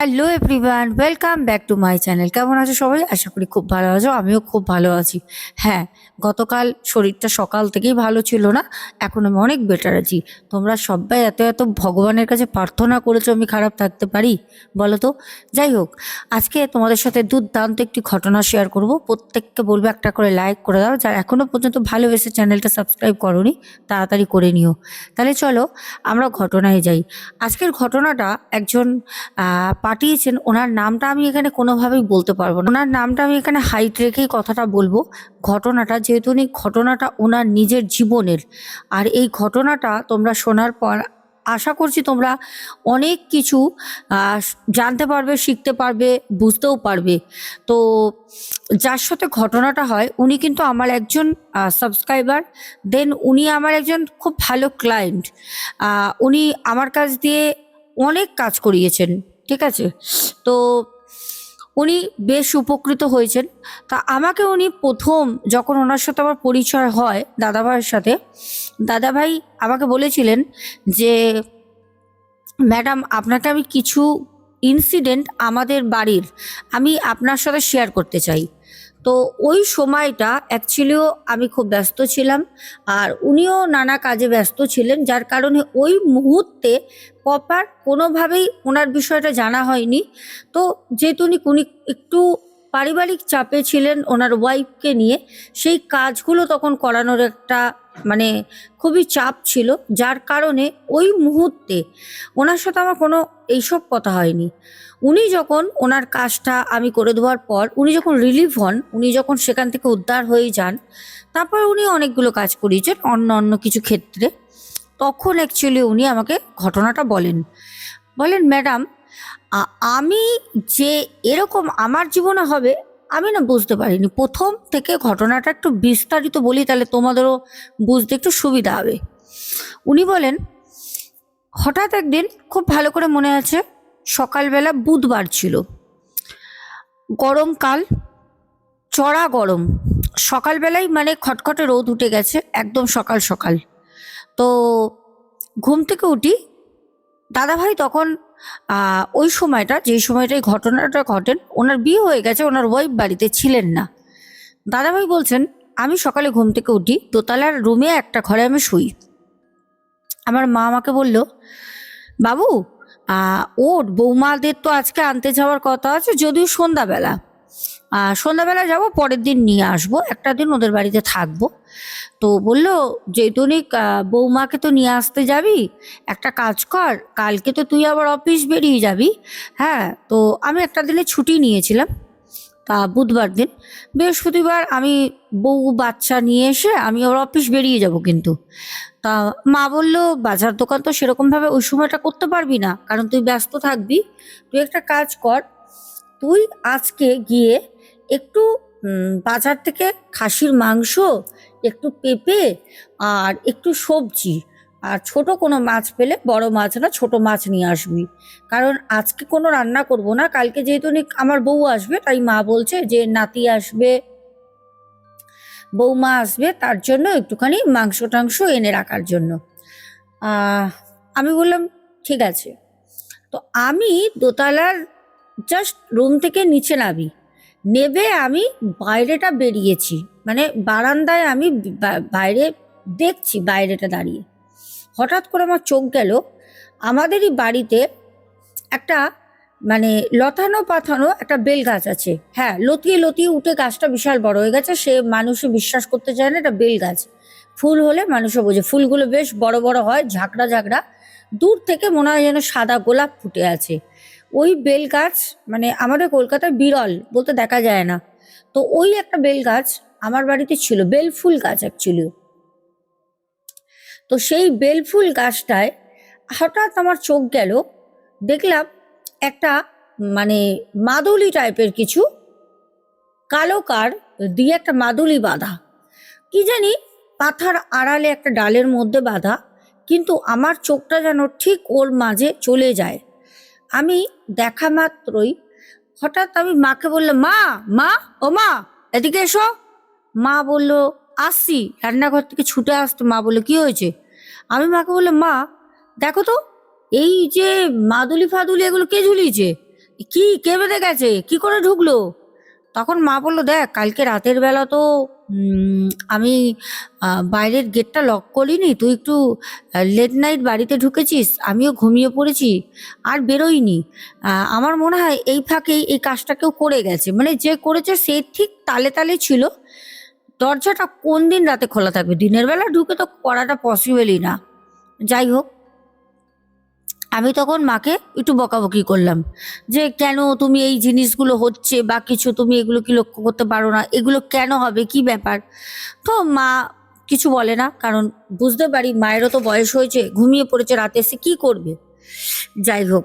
Hello everyone, welcome back to my channel. কেমন আছো সবাই? আশা করি খুব ভালো আছো। আমিও খুব ভালো আছি। হ্যাঁ, গতকাল শরীরটা সকাল থেকেই ভালো ছিল না। এখন আমি অনেক বেটার আছি। তোমরা সবাই এত এত ভগবানের কাছে প্রার্থনা করেছো আমি খারাপ থাকতে পারি, বলো তো? যাই হোক, আজকে তোমাদের সাথে দুর্দান্ত একটি ঘটনা শেয়ার করব। প্রত্যেককে বলবো একটা করে লাইক করে দাও। যারা এখনো পর্যন্ত ভালোবেসে চ্যানেলটা সাবস্ক্রাইব করোনি, তাড়াতাড়ি করে নিও। তাহলে চলো আমরা ঘটনায় যাই। আজকের ঘটনাটা একজন পাঠিয়েছেন। ওনার নামটা আমি এখানে কোনোভাবেই বলতে পারবো না। ওনার নামটা আমি এখানে হাইট রেখেই কথাটা বলবো। ঘটনাটা যেহেতু উনি ঘটনাটা ওনার নিজের জীবনের, আর এই ঘটনাটা তোমরা শোনার পর আশা করছি তোমরা অনেক কিছু আহ, জানতে পারবে, শিখতে পারবে, বুঝতেও পারবে। তো যার সাথে ঘটনাটা হয় উনি কিন্তু আমার একজন সাবস্ক্রাইবার। দেন উনি আমার একজন খুব ভালো ক্লায়েন্ট। উনি আমার কাছ দিয়ে অনেক কাজ করিয়েছেন, ঠিক আছে? তো উনি বেশ উপকৃত হয়েছেন। তা আমাকে উনি প্রথম যখন ওনার সাথে আমার পরিচয় হয় দাদাভাইয়ের সাথে, দাদাভাই আমাকে বলেছিলেন যে ম্যাডাম, আপনাকে আমি কিছু ইনসিডেন্ট আমাদের বাড়ির আমি আপনার সাথে শেয়ার করতে চাই। তো ওই সময়টা অ্যাকচুয়ালিও আমি খুব ব্যস্ত ছিলাম, আর উনিও নানা কাজে ব্যস্ত ছিলেন, যার কারণে ওই মুহূর্তে প্রপার কোনোভাবেই ওনার বিষয়টা জানা হয়নি। তো যেহেতু উনি একটু পারিবারিক চাপে ছিলেন ওনার ওয়াইফকে নিয়ে, সেই কাজগুলো তখন করানোর একটা মানে খুবই চাপ ছিল, যার কারণে ওই মুহূর্তে ওনার সাথে আমার কোনো এইসব কথা হয়নি। উনি যখন ওনার কাজটা আমি করে দেওয়ার পর উনি যখন রিলিভ হন, উনি যখন সেখান থেকে উদ্ধার হয়ে যান, তারপর উনি অনেকগুলো কাজ করিয়েছেন অন্য অন্য কিছু ক্ষেত্রে। তখন অ্যাকচুয়ালি উনি আমাকে ঘটনাটা বলেন। বলেন ম্যাডাম, আমি যে এরকম আমার জীবনে হবে আমি না বুঝতে পারিনি। প্রথম থেকে ঘটনাটা একটু বিস্তারিত বলি, তাহলে তোমাদেরও বুঝতে একটু সুবিধা হবে। উনি বলেন, হঠাৎ একদিন খুব ভালো করে মনে আছে, সকালবেলা বুধবার ছিল, গরমকাল, চড়া গরম। সকালবেলায় মানে খটখটে রোদ উঠে গেছে একদম সকাল সকাল। তো ঘুম থেকে উঠি, দাদাভাই তখন ওই সময়টা যেই সময়টাই ঘটনাটা ঘটেন ওনার বিয়ে হয়ে গেছে, ওনার ওয়াইফ বাড়িতে ছিলেন না। দাদাভাই বলছেন, আমি সকালে ঘুম থেকে উঠি, দোতলার রুমে একটা ঘরে আমি শুই। আমার মা আমাকে বলল, বাবু, ওর বৌমাদের তো আজকে আনতে যাওয়ার কথা আছে, যদিও সন্ধ্যাবেলা। সন্ধ্যাবেলা যাব, পরের দিন নিয়ে আসবো, একটা দিন ওদের বাড়িতে থাকবো। তো বললো, যেহেতু বৌমাকে তো নিয়ে আসতে যাবি, একটা কাজ কর, কালকে তো তুই আবার অফিস বেরিয়ে যাবি। হ্যাঁ, তো আমি একটা দিনে ছুটি নিয়েছিলাম। তা বুধবার দিন, বৃহস্পতিবার আমি বউ বাচ্চা নিয়ে এসে আমি আবার অফিস বেরিয়ে যাব কিন্তু। তা মা বললো, বাজার দোকান তো সেরকমভাবে ওই সময়টা করতে পারবি না, কারণ তুই ব্যস্ত থাকবি। তুই একটা কাজ কর, তুই আজকে গিয়ে একটু বাজার থেকে খাসির মাংস, একটু পেঁপে, আর একটু সবজি, আর ছোট কোনো মাছ পেলে, বড় মাছ না ছোট মাছ নিয়ে আসবি। কারণ আজকে কোনো রান্না করব না, কালকে যেহেতু আমার বউ আসবে, তাই মা বলছে যে নাতি আসবে, বৌমা আসবে, তার জন্য একটুখানি মাংস টাংস এনে রাখার জন্য। আহ আমি বললাম ঠিক আছে। তো আমি দোতলার জাস্ট রুম থেকে নিচে নামি, নেবে আমি বাইরেটা বেরিয়েছি, মানে বারান্দায় আমি বাইরে দেখছি, বাইরেটা দাঁড়িয়ে হঠাৎ করে আমার চোখ গেল আমাদেরই বাড়িতে একটা মানে লতানো পাথানো একটা বেল গাছ আছে। হ্যাঁ, লতিয়ে লতিয়ে উঠে গাছটা বিশাল বড় হয়ে গেছে, সে মানুষে বিশ্বাস করতে চায় না এটা বেল গাছ। ফুল হলে মানুষও বোঝে, ফুলগুলো বেশ বড় বড় হয়, ঝাঁকড়া ঝাঁকড়া, দূর থেকে মনে হয় যেন সাদা গোলাপ ফুটে আছে। ওই বেল গাছ মানে আমাদের কলকাতায় বিরল, বলতে দেখা যায় না। তো ওই একটা বেল গাছ আমার বাড়িতে ছিল, বেল ফুল গাছ অ্যাকচুয়ালি। তো সেই বেল ফুল গাছটায় হঠাৎ আমার চোখ গেল, দেখলাম একটা মানে মাদুলি টাইপের কিছু, কালো কার দিয়ে একটা মাদুলি বাঁধা, কি জানি পাথার আড়ালে একটা ডালের মধ্যে বাঁধা, কিন্তু আমার চোখটা যেন ঠিক ওর মাঝে চলে যায়। আমি দেখা মাত্রই হঠাৎ আমি মাকে বললাম, মা, মা, ও মা, এদিকে এসো। মা বলল, আসছি। রান্নাঘর থেকে ছুটে আসতে মা বললো, কি হয়েছে? আমি মাকে বললাম, মা দেখো তো, এই যে মাদুলি ফাদুলি এগুলো কে ঝুলিয়েছে? কি কে বেঁধে গেছে, কি করে ঢুকলো? তখন মা বললো, দেখ কালকে রাতের বেলা তো আমি বাইরের গেটটা লক করিনি, তুই একটু লেট নাইট বাড়িতে ঢুকেছিস, আমিও ঘুমিয়ে পড়েছি আর বেরোইনি। আমার মনে হয় এই ফাঁকেই এই কাজটা কেউ করে গেছে, মানে যে করেছে সে ঠিক তালে তালে ছিল। দরজাটা কোন দিন রাতে খোলা থাকবে, দিনের বেলা ঢুকে তো করাটা পসিবলই না। যাই হোক, আমি তখন মাকে একটু বকাবকি করলাম যে কেন তুমি এই জিনিসগুলো হচ্ছে বা কিছু, তুমি এগুলো কি লক্ষ্য করতে পারো না, এগুলো কেন হবে, কি ব্যাপার? তো মা কিছু বলে না, কারণ বুঝতে পারি মায়েরও তো বয়স হয়েছে, ঘুমিয়ে পড়েছে, রাতে এসে কি করবে। যাই হোক,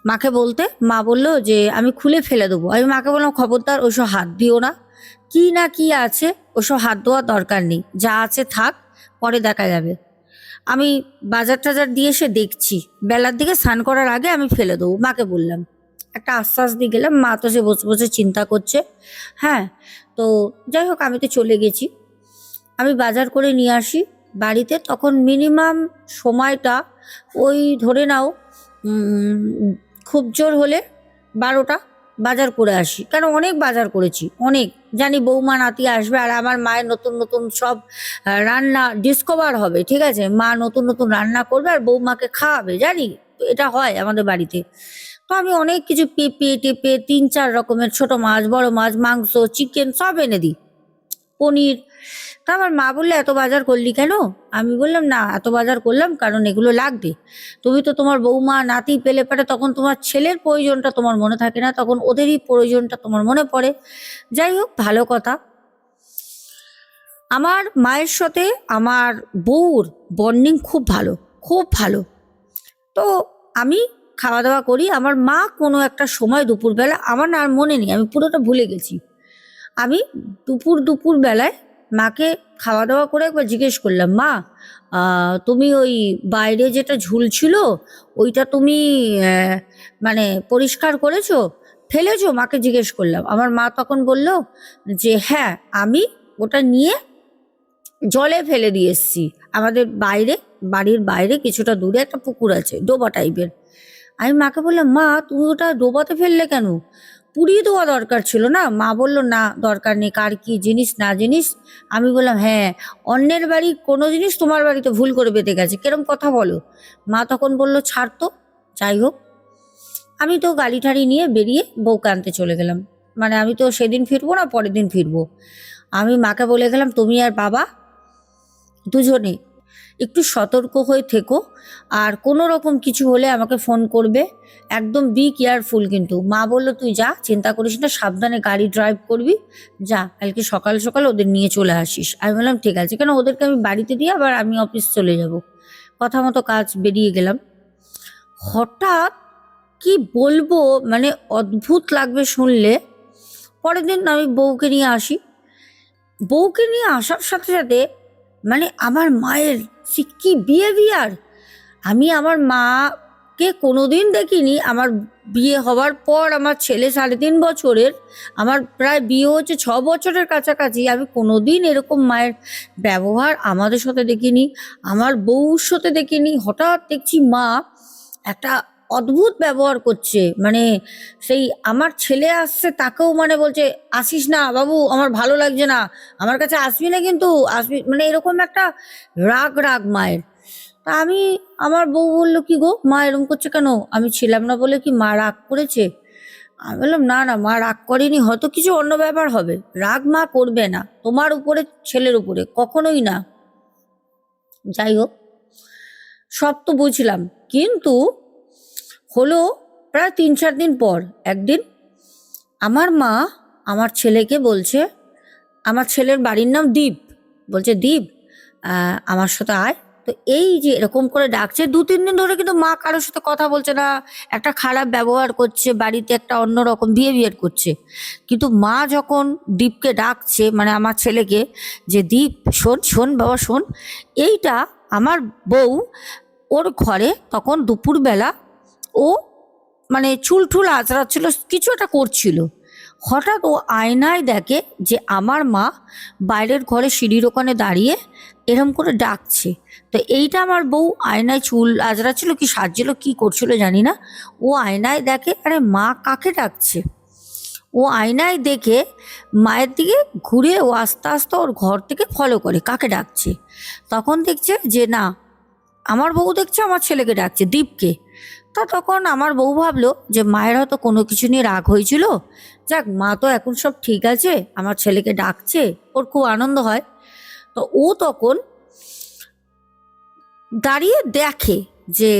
মাকে বলতে মা বললো যে আমি খুলে ফেলে দেবো। আমি মাকে বললাম, খবরদার ওসব হাত দিও না, কি না কি আছে ওসব হাত দেওয়ার দরকার নেই, যা আছে থাক, পরে দেখা যাবে। আমি বাজার টাজার দিয়ে এসে দেখছি, বেলার দিকে স্নান করার আগে আমি ফেলে দেবো, মাকে বললাম। একটা আশ্বাস দিয়ে গেলাম, মা তো সে বসে বসে চিন্তা করছে। হ্যাঁ, তো যাই হোক, আমি তো চলে গেছি। আমি বাজার করে নিয়ে আসি বাড়িতে, তখন মিনিমাম সময়টা ওই ধরে নাও খুব জোর হলে 12টা বাজার করে আসি, কারণ অনেক বাজার করেছি, অনেক। জানি বৌমা নাতি আসবে আর আমার মায়ের নতুন নতুন সব রান্না ডিসকভার হবে, ঠিক আছে, মা নতুন নতুন রান্না করবে আর বৌমাকে খাওয়াবে, জানি তো এটা হয় আমাদের বাড়িতে। তো আমি অনেক কিছু পেঁপে টেপে 3-4 রকমের ছোট মাছ, বড় মাছ, মাংস, চিকেন সব এনে দিই, পনির। তা আমার মা বললে, এত বাজার করলি কেন? আমি বললাম, না এত বাজার করলাম কারণ এগুলো লাগবে। তুমি তো তোমার বৌমা নাতি পেলে পারে, তখন তোমার ছেলের প্রয়োজনটা তোমার মনে থাকে না, তখন ওদেরই প্রয়োজনটা তোমার মনে পড়ে। যাই হোক, ভালো কথা। আমার মায়ের সাথে আমার বউর বন্ডিং খুব ভালো, খুব ভালো। তো আমি খাওয়া দাওয়া করি, আমার মা কোনো একটা সময় দুপুরবেলা, আমার না আর মনে নেই, আমি পুরোটা ভুলে গেছি, আমি দুপুর বেলায় মাকে খাওয়া দাওয়া করে একবার জিজ্ঞেস করলাম, মা তুমি ওই বাইরে যেটা ঝুলছিল ওইটা তুমি মানে পরিষ্কার করেছো, ফেলেছো? মাকে জিজ্ঞেস করলাম। আমার মা তখন বলল যে হ্যাঁ, আমি ওটা নিয়ে জলে ফেলে দিয়ে এসছি, আমাদের বাইরে, বাড়ির বাইরে কিছুটা দূরে একটা পুকুর আছে, ডোবা টাইপের। আমি মাকে বললাম, মা তুমি ওটা ডোবাতে ফেললে কেন, পুড়িয়ে দেওয়া দরকার ছিল না? মা বলল, না দরকার নেই, কার কি জিনিস না জিনিস। আমি বললাম, হ্যাঁ, অন্যের বাড়ির কোনো জিনিস তোমার বাড়িতে ভুল করে বেঁধে গেছে, কিরম কথা বলো? মা তখন বলল, ছাড় তো। যাই হোক, আমি তো গাড়ি ঠাড়ি নিয়ে বেরিয়ে বউকে আনতে চলে গেলাম, মানে আমি তো সেদিন ফিরবো না, পরের দিন ফিরবো। আমি মাকে বলে গেলাম, তুমি আর বাবা দুজনে একটু সতর্ক হয়ে থেকো, আর কোনো রকম কিছু হলে আমাকে ফোন করবে, একদম বি কেয়ারফুল। কিন্তু মা বললো, তুই যা, চিন্তা করিস না, সাবধানে গাড়ি ড্রাইভ করবি, যা কালকে সকাল সকাল ওদের নিয়ে চলে আসিস। আমি বললাম, ঠিক আছে, কেন ওদেরকে আমি বাড়িতে দিয়ে আবার আমি অফিস চলে যাব। কথা মতো কাজ বেরিয়ে গেলাম। হঠাৎ কি বলবো, মানে অদ্ভুত লাগবে শুনলে। পরের দিন আমি বউকে নিয়ে আসি, বউকে নিয়ে আসার সাথে সাথে মানে আমার মায়ের সে কি বিহেভিয়ার, আমি আমার মাকে কোনোদিন দেখিনি। আমার বিয়ে হওয়ার পর আমার ছেলে 3.5 বছরের, আমার প্রায় বিয়ে হচ্ছে 6 বছরের কাছাকাছি, আমি কোনোদিন এরকম মায়ের ব্যবহার আমাদের সাথে দেখিনি, আমার বউর সাথে দেখিনি। হঠাৎ দেখছি মা একটা অদ্ভুত ব্যবহার করছে, মানে সেই আমার ছেলে আসছে তাকেও মানে বলছে, আসিস না বাবু, আমার ভালো লাগছে না, আমার কাছে আসবি না, কিন্তু আসবি, মানে এরকম একটা রাগ রাগ মায়ের। তা আমি, আমার বউ বললো, কি গো মা এরকম করছে কেন? আমি ছিলাম না বলে কি মা রাগ করেছে? আমি বললাম, না না মা রাগ করেনি, হয়তো কিছু অন্য ব্যাপার হবে, রাগ মা করবে না তোমার উপরে, ছেলের উপরে কখনোই না। যাই হোক, সব তো বুঝলাম, কিন্তু হলো প্রায় 3-4 দিন পর একদিন আমার মা আমার ছেলেকে বলছে, আমার ছেলের বাড়ির নাম দ্বীপ, বলছে, দ্বীপ আমার সাথে আয়। তো এই যে এরকম করে ডাকছে, 2-3 দিন ধরে কিন্তু মা কারোর সাথে কথা বলছে না, একটা খারাপ ব্যবহার করছে, বাড়িতে একটা অন্যরকম বিহেভিয়ার করছে। কিন্তু মা যখন দীপকে ডাকছে, মানে আমার ছেলেকে, যে দীপ শোন শোন বাবা শোন, এইটা আমার বউ ওর ঘরে তখন দুপুরবেলা ও মানে চুল টুল আঁচড়াচ্ছিল, কিছু একটা করছিল। হঠাৎ ও আয়নায় দেখে যে আমার মা বাইরের ঘরে সিঁড়ির ওখানে দাঁড়িয়ে এরম করে ডাকছে। তো এইটা আমার বউ আয়নায় চুল আজরাচ্ছিল কি সাজছিল কি করছিল জানি না, ও আয়নায় দেখে আরে মা কাকে ডাকছে। ও আয়নায় দেখে মায়ের দিকে ঘুরে ও আস্তে আস্তে ওর ঘর থেকে ফলো করে কাকে ডাকছে। তখন দেখছে যে না, আমার বউ দেখছে আমার ছেলেকে ডাকছে, দীপকে। তা তখন আমার বউ ভাবলো যে মায়ের হয়তো কোনো কিছু নিয়ে রাগ হয়েছিল, যাক মা তো এখন সব ঠিক আছে, আমার ছেলেকে ডাকছে, ওর খুব আনন্দ হয়। তো ও তখন দাঁড়িয়ে দেখে যে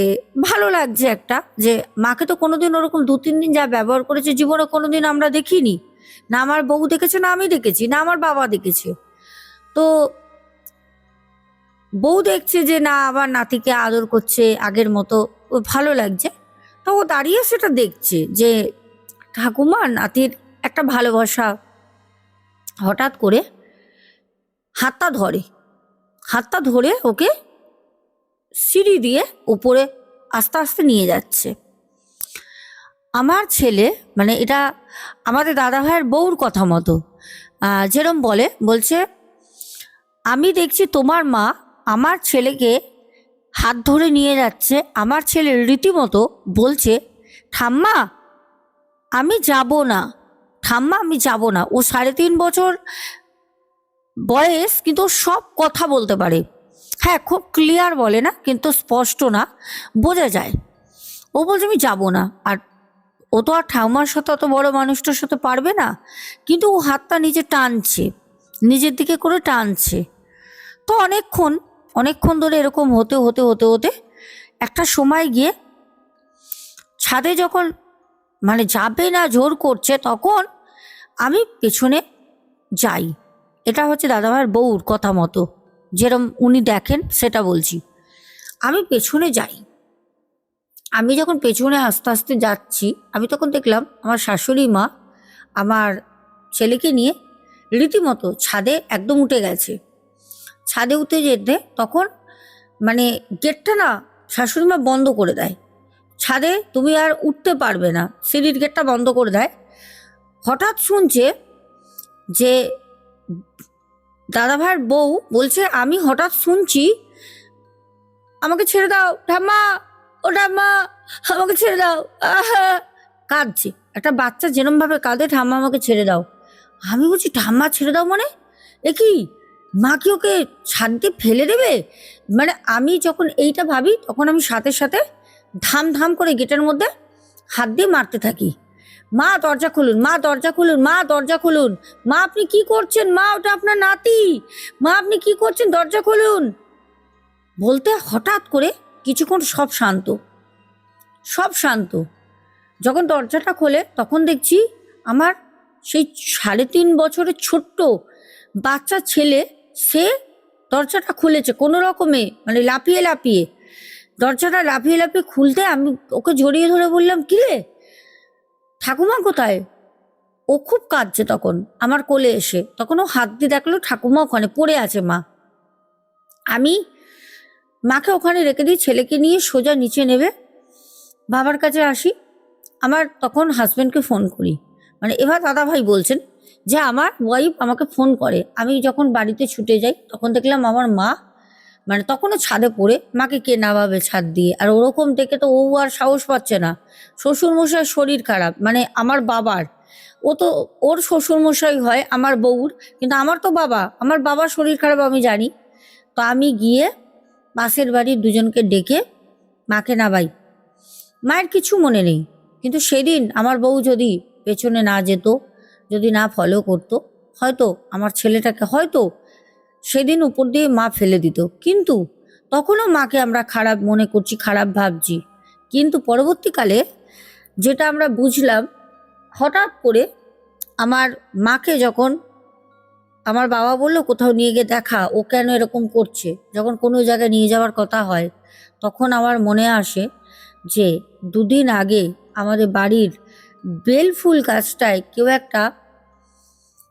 ভালো লাগছে একটা, যে মাকে তো কোনোদিন ওরকম 2-3 দিন যা ব্যবহার করেছে জীবনে কোনোদিন আমরা দেখিনি, না আমার বউ দেখেছে, না আমি দেখেছি, না আমার বাবা দেখেছে। তো বউ দেখছে যে না আবার নাতিকে আদর করছে আগের মতো, ও ভালো লাগছে। তো ও দাঁড়িয়ে সেটা দেখছে যে ঠাকুমা নাতির একটা ভালোবাসা। হঠাৎ করে হাতটা ধরে, হাতটা ধরে ওকে সিঁড়ি দিয়ে উপরে আস্তে আস্তে নিয়ে যাচ্ছে। আমার ছেলে, মানে এটা আমাদের দাদা ভাইয়ের বউর কথা মতো, যেরম বলছে আমি দেখছি তোমার মা আমার ছেলেকে হাত ধরে নিয়ে যাচ্ছে। আমার ছেলে রীতিমতো বলছে ঠাম্মা আমি যাব না, ঠাম্মা আমি যাব না। ও 3.5 বছর বয়স, কিন্তু ও সব কথা বলতে পারে। হ্যাঁ, খুব ক্লিয়ার বলে না, কিন্তু স্পষ্ট না, বোঝা যায়। ও বলছে আমি যাব না। আর ও তো আর ঠাম্মার সাথে অত বড় মানুষটার সাথে পারবে না, কিন্তু ও হাতটা নিজে টানছে, নিজের দিকে করে টানছে। তো অনেকক্ষণ অনেকক্ষণ ধরে এরকম হতে হতে হতে হতে একটা সময় গিয়ে ছাদে যখন মানে যাবে না জোর করছে, তখন আমি পেছনে যাই। এটা হচ্ছে দাদাভাইয়ের বউর কথা মতো, যেরম উনি দেখেন সেটা বলছি। আমি পেছনে যাই। আমি যখন পেছনে আস্তে আস্তে যাচ্ছি, আমি তখন দেখলাম আমার শাশুড়ি মা আমার ছেলেকে নিয়ে রীতিমতো ছাদে একদম উঠে গেছে। ছাদে উঠে যেতে তখন মানে গেটটা না শাশুড়ি মা বন্ধ করে দেয়, ছাদে তুমি আর উঠতে পারবে না, সিঁড়ির গেটটা বন্ধ করে দেয়। হঠাৎ শুনছে যে দাদাভাইয়ের বউ বলছে, আমি হঠাৎ শুনছি আমাকে ছেড়ে দাও ঠাম্মা, ও ঠাম্মা আমাকে ছেড়ে দাও, আহা, কাঁদছে। একটা বাচ্চা যেরম ভাবে কাঁদে, ঠাম্মা আমাকে ছেড়ে দাও। আমি বলছি ঠাম্মা ছেড়ে দাও মানে এ কি, মা কি ওকে ছাদ দিয়ে ফেলে দেবে? মানে আমি যখন এইটা ভাবি তখন আমি সাথে সাথে ধাম ধাম করে গেটের মধ্যে হাত দিয়ে মারতে থাকি, মা দরজা খুলুন, মা দরজা খুলুন, মা দরজা খুলুন, মা আপনি কি করছেন, মা ওটা আপনার নাতি, মা আপনি কি করছেন, দরজা খুলুন। বলতে হঠাৎ করে কিছুক্ষণ সব শান্ত, সব শান্ত। যখন দরজাটা খোলে তখন দেখছি আমার সেই 3.5 বছরের ছোট্ট বাচ্চা ছেলে, সে দরজাটা খুলেছে কোনো রকমে, মানে লাফিয়ে লাফিয়ে দরজাটা লাফিয়ে লাফিয়ে খুলতে আমি ওকে জড়িয়ে ধরে বললাম কি রে, ঠাকুমা কোথায়? ও খুব কাঁদছে তখন আমার কোলে এসে। তখন ও হাত দিয়ে দেখলো ঠাকুমা ওখানে পড়ে আছে। মা, আমি মাকে ওখানে রেখে দিই, ছেলেকে নিয়ে সোজা নিচে নেবে বাবার কাছে আসি। আমার তখন হাজব্যান্ডকে ফোন করি, মানে এবার দাদা ভাই বলছেন যে আমার ওয়াইফ আমাকে ফোন করে। আমি যখন বাড়িতে ছুটে যাই তখন দেখলাম আমার মা, মানে তখনও ছাদে পড়ে, মাকে কে নামাবে ছাদ দিয়ে, আর ওরকম থেকে তো ও আর সাহস পাচ্ছে না। শ্বশুরমশাই শরীর খারাপ, মানে আমার বাবার, ও তো ওর শ্বশুরমশাই হয় আমার বউর, কিন্তু আমার তো বাবা, আমার বাবার শরীর খারাপ আমি জানি। তো আমি গিয়ে পাশের বাড়ির দুজনকে ডেকে মাকে নামাই। মায়ের কিছু মনে নেই, কিন্তু সেদিন আমার বউ যদি পেছনে না যেত, যদি না ফলো করতো, হয়তো আমার ছেলেটাকে হয়তো সেদিন উপর দিয়ে মা ফেলে দিত। কিন্তু তখনও মাকে আমরা খারাপ মনে করছি, খারাপ ভাবছি। কিন্তু পরবর্তীকালে যেটা আমরা বুঝলাম, হঠাৎ করে আমার মাকে যখন আমার বাবা বলল কোথাও নিয়ে গিয়ে দেখা, ও কেন এরকম করছে, যখন কোনো জায়গায় নিয়ে যাওয়ার কথা হয়, তখন আমার মনে আসে যে 2 দিন আগে আমাদের বাড়ির বেলফুল গাছটায় কেউ একটা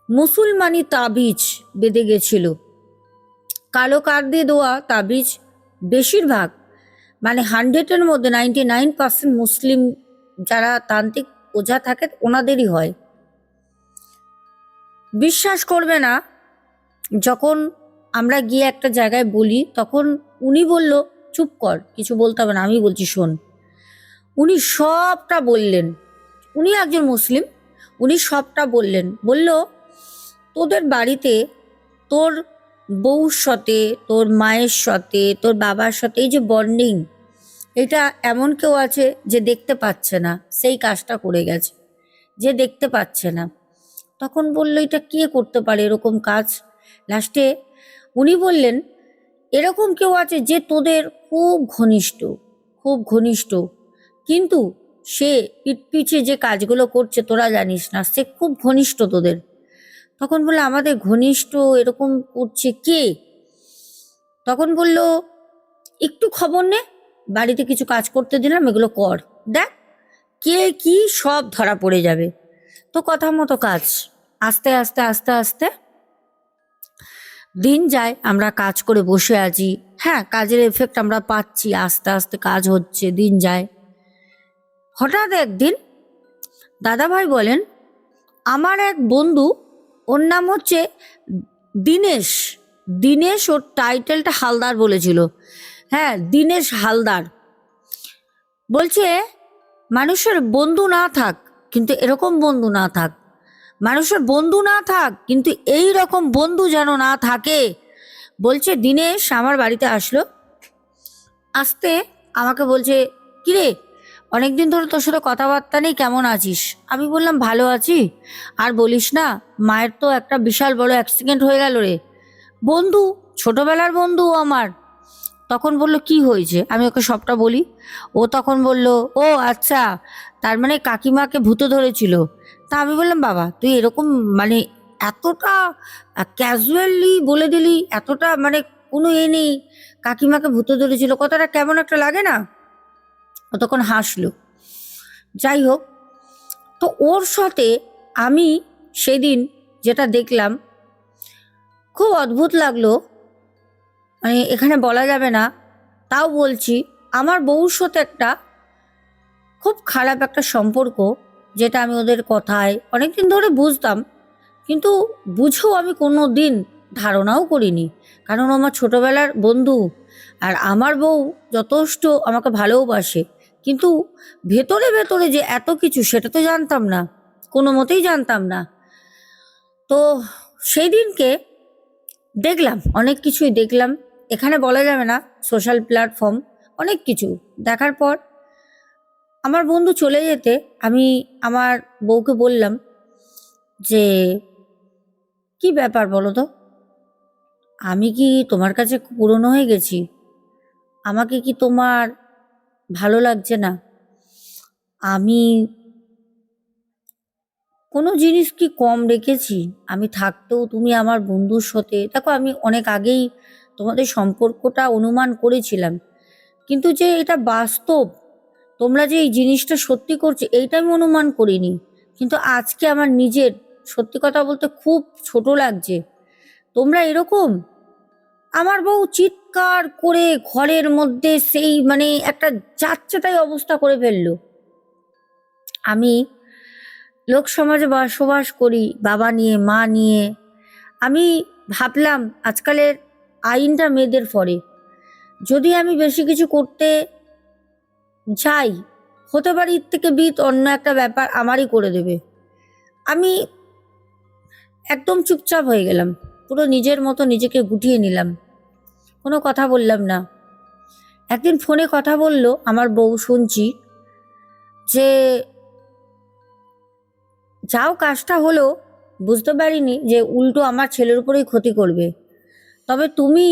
মুসলমানি তাবিজ বেঁধে গেছিল। কালো কাঠ দিয়ে দেওয়া তাবিজ, বেশিরভাগ মানে 100-এর মধ্যে 99% মুসলিম যারা তান্ত্রিক ওঝা থাকে ওনাদেরই হয়। বিশ্বাস করবে না, যখন আমরা গিয়ে একটা জায়গায় বলি তখন উনি বলল, চুপ কর, কিছু বলতে হবে না, আমি বলছি শোন। উনি সবটা বললেন। উনি একজন মুসলিম। উনি সবটা বললেন। বলল, তোদের বাড়িতে তোর বউর সাথে, তোর মায়ের সাথে, তোর বাবার সাথে এই যে বন্ডিং, এটা এমন কেউ আছে যে দেখতে পাচ্ছে না, সেই কাজটা করে গেছে, যে দেখতে পাচ্ছে না। তখন বলল, এটা কে করতে পারে এরকম কাজ? লাস্টে উনি বললেন, এরকম কেউ আছে যে তোদের খুব ঘনিষ্ঠ, খুব ঘনিষ্ঠ, কিন্তু সে পিঠ পিছে যে কাজগুলো করছে তোরা জানিস না, সে খুব ঘনিষ্ঠ তোদের। তখন বললো, আমাদের ঘনিষ্ঠ এরকম করছে কে? তখন বলল, একটু খবর নে, বাড়িতে কিছু কাজ করতে দিলাম, এগুলো কর, দেখ কে কি সব ধরা পড়ে যাবে। তো কথা মতো কাজ, আস্তে আস্তে আস্তে আস্তে দিন যায়, আমরা কাজ করে বসে আছি। হ্যাঁ, কাজের এফেক্ট আমরা পাচ্ছি, আস্তে আস্তে কাজ হচ্ছে, দিন যায়। হঠাৎ একদিন দাদাভাই বলেন, আমার এক বন্ধু, ওর নাম হচ্ছে দীনেশ। দীনেশ, ওর টাইটেলটা হালদার বলেছিল। হ্যাঁ, দীনেশ হালদার। বলছে, মানুষের বন্ধু না থাক কিন্তু এরকম বন্ধু না থাক, মানুষের বন্ধু না থাক কিন্তু এই রকম বন্ধু যেন না থাকে। বলছে, দীনেশ আমার বাড়িতে আসলো, আসতে আমাকে বলছে, কিরে অনেকদিন ধরে তোর সাথে কথাবার্তা নেই, কেমন আছিস? আমি বললাম, ভালো আছি। আর বলিস না, মায়ের তো একটা বিশাল বড় অ্যাক্সিডেন্ট হয়ে গেল রে। বন্ধু, ছোটবেলার বন্ধু ও আমার। তখন বলল, কি হয়েছে? আমি ওকে সবটা বলি। ও তখন বলল, ও আচ্ছা, তার মানে কাকিমাকে ভূতে ধরেছিল। তা আমি বললাম, বাবা তুই এরকম মানে এতটা ক্যাজুয়ালি বলে দিলি, এতটা মানে কোনো এ নেই, কাকিমাকে ভূতে ধরেছিল, কথাটা কেমন একটা লাগে না? ও তখন হাসলো। যাই হোক, তো ওর সাথে আমি সেদিন যেটা দেখলাম খুব অদ্ভুত লাগলো, মানে এখানে বলা যাবে না, তাও বলছি। আমার বউর সাথে একটা খুব খারাপ একটা সম্পর্ক, যেটা আমি ওদের কথায় অনেকদিন ধরে বুঝতাম, কিন্তু বুঝেও আমি কোনো দিন ধারণাও করিনি, কারণ ও আমার ছোটবেলার বন্ধু। আর আমার বউ যথেষ্ট আমাকে ভালোবাসে, কিন্তু ভেতরে ভেতরে যে এত কিছু সেটা তো জানতাম না, কোনো মতেই জানতাম না। তো সেই দিনকে দেখলাম, অনেক কিছুই দেখলাম, এখানে বলা যাবে না, সোশ্যাল প্ল্যাটফর্ম অনেক কিছু দেখার পর আমার বন্ধু চলে যেতে আমি আমার বউকে বললাম যে, কি ব্যাপার বলো তো, আমি কি তোমার কাছে পুরনো হয়ে গেছি? আমাকে কি তোমার ভালো লাগছে না? আমি কোনো জিনিস কি কম রেখেছি? আমি থাকতেও তুমি আমার বন্ধুর সাথে, দেখো আমি অনেক আগেই তোমাদের সম্পর্কটা অনুমান করেছিলাম, কিন্তু যে এটা বাস্তব, তোমরা যে এই জিনিসটা সত্যি করছো এইটা আমি অনুমান করিনি। কিন্তু আজকে আমার নিজের সত্যি কথা বলতে খুব ছোট লাগছে, তোমরা এরকম। আমার বউ চিৎকার করে ঘরের মধ্যে সেই মানে একটা যাচ্ছেতাই অবস্থা করে ফেললো। আমি লোক সমাজে বসবাস করি, বাবা নিয়ে মা নিয়ে। আমি ভাবলাম আজকালের আইনটা মেয়েদের ফরে, যদি আমি বেশি কিছু করতে যাই, হতে পারে এর থেকে বিত অন্য একটা ব্যাপার আমারই করে দেবে। আমি একদম চুপচাপ হয়ে গেলাম, পুরো নিজের মতো নিজেকে গুটিয়ে নিলাম, কোনো কথা বললাম না। একদিন ফোনে কথা বললো আমার বউ, শুনছি যে যাও কাজটা হলো, বুঝতে পারিনি যে উল্টো আমার ছেলের উপরেই ক্ষতি করবে। তবে তুমি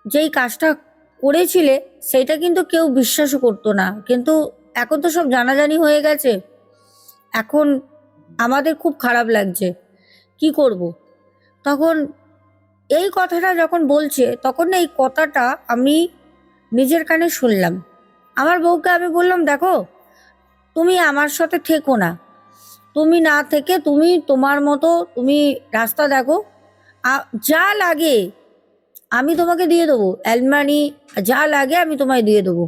যেই কাজটা করেছিলে সেইটা কিন্তু কেউ বিশ্বাসও করতো না, কিন্তু এখন তো সব জানাজানি হয়ে গেছে, এখন আমাদের খুব খারাপ লাগছে, কি করব। তখন এই কথাটা যখন বলছে, তখন না এই কথাটা আমি নিজের কানে শুনলাম। আমার বউকে আমি বললাম, দেখো তুমি আমার সাথে থেকো না, তুমি না থেকে তুমি তোমার মতো তুমি রাস্তা দেখো, যা লাগে আমি তোমাকে দিয়ে দেবো, অ্যালমানি যা লাগে আমি তোমায় দিয়ে দেবো,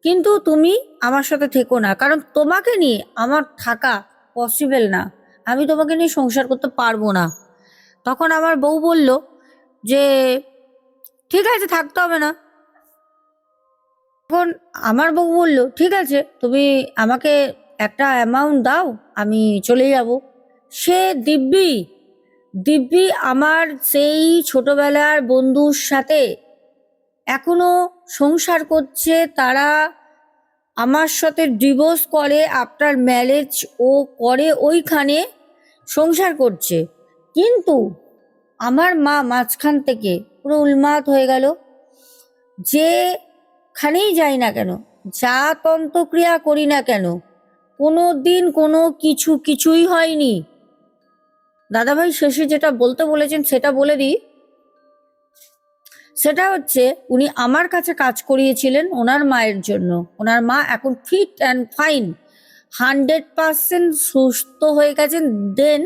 কিন্তু তুমি আমার সাথে থেকো না, কারণ তোমাকে নিয়ে আমার থাকা পসিবল না, আমি তোমাকে নিয়ে সংসার করতে পারবো না। তখন আমার বউ বলল যে ঠিক আছে, থাকতে হবে না। তখন আমার বউ বলল ঠিক আছে, তুমি আমাকে একটা অ্যামাউন্ট দাও, আমি চলে যাব। সে দিব্যি দিব্যি আমার সেই ছোটবেলার বন্ধুর সাথে এখনো সংসার করছে। তারা আমার সাথে ডিভোর্স করে, আফটার ম্যারেজ ও করে ওইখানে সংসার করছে। কিন্তু আমার মা মাঝখান থেকে পুরো উন্মাদ হয়ে গেল। যেখানেই যাই না কেন, যা তন্ত্রক্রিয়া করি না কেন, কোনো দিন কোনো কিছুই হয়নি। দাদাভাই শেষে যেটা বলতে বলেছেন সেটা বলে দিই। সেটা হচ্ছে উনি আমার কাছে কাজ করিয়েছিলেন ওনার মায়ের জন্য। ওনার মা এখন ফিট অ্যান্ড ফাইন, 100% সুস্থ হয়ে গেছেন। দেন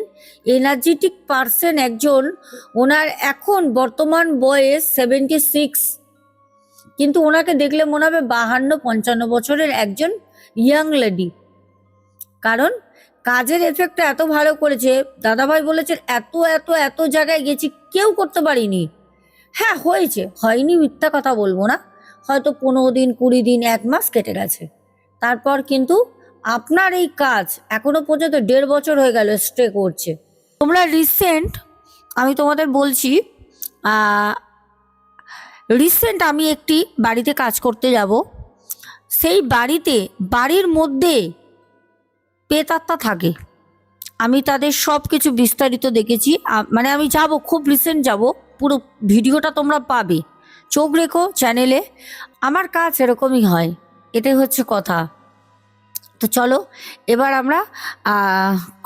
এনার্জেটিক পার্সন একজন। ওনার এখন বর্তমান বয়স 76, কিন্তু ওনাকে দেখলে মনে হবে 52-55 বছরের একজন ইয়াং লেডি। কারণ কাজের এফেক্টটা এত ভালো করেছে। দাদাভাই বলেছেন এত এত এত জায়গায় গেছি, কেউ করতে পারিনি। হ্যাঁ হয়েছে, হয়নি মিথ্যা কথা বলবো না, হয়তো 15 দিন 20 দিন 1 মাস কেটে গেছে। তারপর কিন্তু আপনার এই কাজ এখনো পর্যন্ত 1.5 বছর হয়ে গেল স্টে করছে। তোমরা রিসেন্ট, আমি তোমাদের বলছি, রিসেন্ট আমি একটি বাড়িতে কাজ করতে যাব। সেই বাড়ির মধ্যে পেতাত্মা থাকে। আমি তাদের সব কিছু বিস্তারিত দেখেছি। মানে আমি যাব, খুব রিসেন্ট যাব, পুরো ভিডিওটা তোমরা পাবে, চোখ রেখো চ্যানেলে। আমার কাজ এরকমই হয়, এটাই হচ্ছে কথা। তো চলো এবার আমরা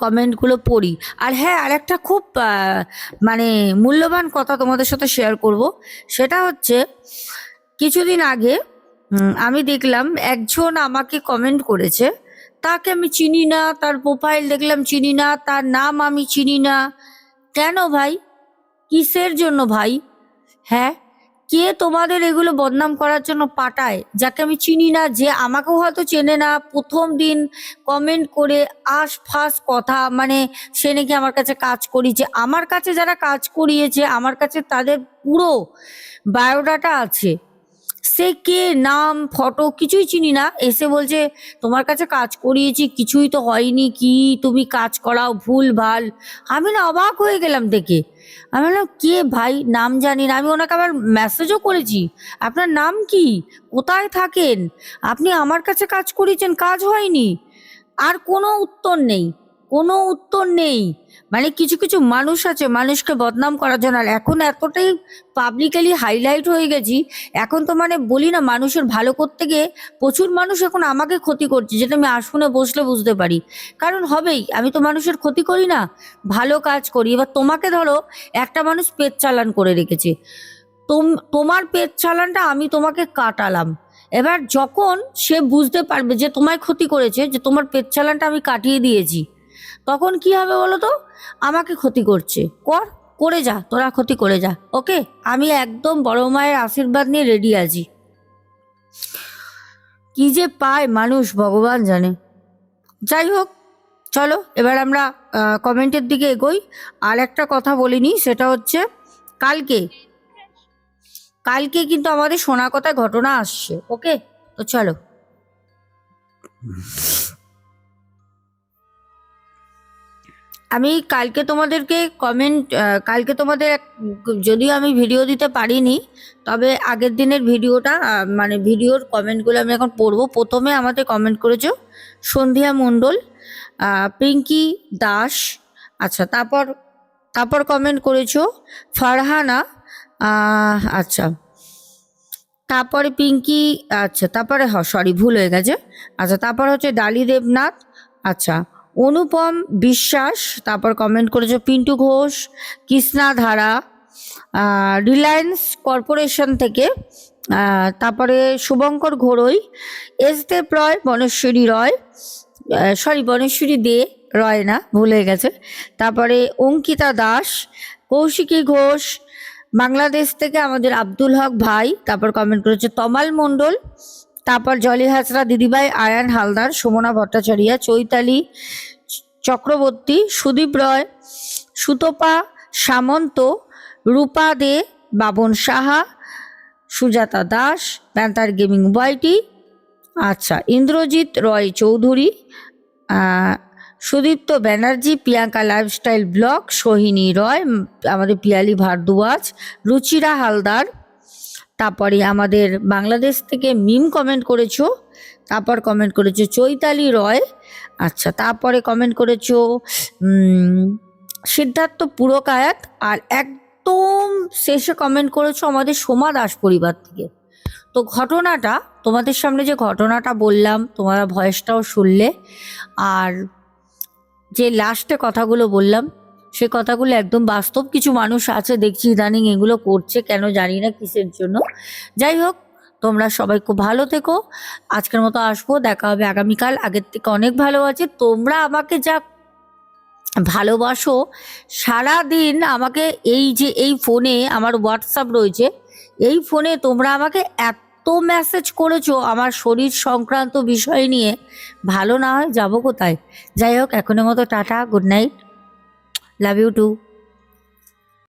কমেন্টগুলো পড়ি। আর হ্যাঁ, আর একটা খুব মানে মূল্যবান কথা তোমাদের সাথে শেয়ার করব। সেটা হচ্ছে কিছুদিন আগে আমি দেখলাম একজন আমাকে কমেন্ট করেছে, তাকে আমি চিনি না, তার প্রোফাইল দেখলাম চিনি না, তার নাম আমি চিনি না। কেন ভাই? কিসের জন্য ভাই? হ্যাঁ, কে তোমাদের এগুলো বদনাম করার জন্য পাঠায়, যাকে আমি চিনি না, যে আমাকেও হয়তো চেনে না, প্রথম দিন কমেন্ট করে আশফাস কথা, মানে সে নাকি আমার কাছে কাজ করিয়েছে। আমার কাছে যারা কাজ করিয়েছে, আমার কাছে তাদের পুরো বায়োডাটা আছে। সে কে, নাম ফটো কিছুই চিনি না, এসে বলছে তোমার কাছে কাজ করিয়েছি, কিছুই তো হয়নি, কি তুমি কাজ করাও ভুল ভাল। আমি না অবাক হয়ে গেলাম দেখে। আমি বললাম কে ভাই? নাম জানি না। আমি ওনাকে আবার মেসেজও করেছি, আপনার নাম কি, কোথায় থাকেন, আপনি আমার কাছে কাজ করিয়েছেন, কাজ হয়নি। আর কোনো উত্তর নেই, কোনো উত্তর নেই। মানে কিছু কিছু মানুষ আছে মানুষকে বদনাম করার জন্য। আর এখন এতটাই পাবলিকালি হাইলাইট হয়ে গেছি, এখন তো মানে বলি না, মানুষের ভালো করতে গিয়ে প্রচুর মানুষ এখন আমাকে ক্ষতি করছে, যেটা আমি আসনে বসলে বুঝতে পারি। কারণ হবেই, আমি তো মানুষের ক্ষতি করি না, ভালো কাজ করি। এবার তোমাকে ধরো একটা মানুষ পেট চালান করে রেখেছে, তোমার পেট চালানটা আমি তোমাকে কাটালাম। এবার যখন সে বুঝতে পারবে যে তোমায় ক্ষতি করেছে, যে তোমার পেট চালানটা আমি কাটিয়ে দিয়েছি, তখন কি হবে বলো তো? আমাকে ক্ষতি করছে, করে যা, তোরা ক্ষতি করে যা, ওকে, আমি একদম বড় মায়ের আশীর্বাদ নিয়ে রেডি আছি। কি যে পায় মানুষ ভগবান জানে। যাই হোক, চলো এবার আমরা কমেন্টের দিকে এগোই। আর একটা কথা বলিনি, সেটা হচ্ছে কালকে কালকে কিন্তু আমাদের শোনা কথা ঘটনা আসছে, ওকে? তো চলো। আমি কালকে তোমাদেরকে কালকে তোমাদের যদিও আমি ভিডিও দিতে পারিনি, তবে আগের দিনের ভিডিওটা মানে ভিডিওর কমেন্টগুলো আমি এখন পড়বো। প্রথমে আমাদের কমেন্ট করেছো সন্ধ্যা মণ্ডল, পিঙ্কি দাস, আচ্ছা, তারপর কমেন্ট করেছো ফারহানা, আচ্ছা, তারপরে পিঙ্কি, আচ্ছা, তারপরে সরি ভুল হয়ে গেছে, আচ্ছা, তারপর হচ্ছে ডালি দেবনাথ, আচ্ছা, অনুপম বিশ্বাস, তারপর কমেন্ট করেছে পিন্টু ঘোষ, কৃষ্ণা ধারা, রিলায়েন্স কর্পোরেশন থেকে, তারপরে শুভঙ্কর ঘোড়ই, এস দেব রয়, বনেশ্বরী রয়, সরি বনেশ্বরী দে, রয় না, ভুল হয়ে গেছে, তারপরে অঙ্কিতা দাস, কৌশিকী ঘোষ, বাংলাদেশ থেকে আমাদের আব্দুল হক ভাই, তারপর কমেন্ট করেছে তমাল মণ্ডল, তারপর জলি হাসরা দিদিভাই, Ayan Haldar, Sumana Bhattacharya, Chaitali Chakraborty, Sudip Roy, Sutapa Samanta, Rupa De, Baban Saha, Sujata Das, Panther Gaming YT, আচ্ছা, ইন্দ্রজিৎ রয় চৌধুরী, সুদীপ্ত ব্যানার্জি, প্রিয়াঙ্কা লাইফস্টাইল ব্লগ, সোহিনী রয়, আমাদের পিয়ালি ভারদ্বাজ, রুচিরা হালদার, তারপরে আমাদের বাংলাদেশ থেকে মিম কমেন্ট করেছো, তারপর কমেন্ট করেছো চৈতালি রয়, আচ্ছা, তারপরে কমেন্ট করেছো সিদ্ধার্থ পুরকায়াত, আর একদম শেষে কমেন্ট করেছো আমাদের সোমা দাস পরিবার থেকে। তো ঘটনাটা তোমাদের সামনে যে ঘটনাটা বললাম, তোমরা ভয়েসটাও শুনলে, আর যে লাস্টে কথাগুলো বললাম সে কথাগুলো একদম বাস্তব। কিছু মানুষ আছে দেখছি ইদানিং এগুলো করছে, কেন জানি না কিসের জন্য। যাই হোক, তোমরা সবাই খুব ভালো থেকো। আজকের মতো আসবো, দেখা হবে আগামীকাল। আগের থেকে অনেক ভালো আছে। তোমরা আমাকে যা ভালোবাসো সারা দিন, আমাকে এই যে এই ফোনে আমার হোয়াটসঅ্যাপ রয়েছে, এই ফোনে তোমরা আমাকে এত মেসেজ করেছো আমার শরীর সংক্রান্ত বিষয় নিয়ে, ভালো না হয় যাবো কোথায়। যাই হোক, এখনের মতো tata, good night, love you two.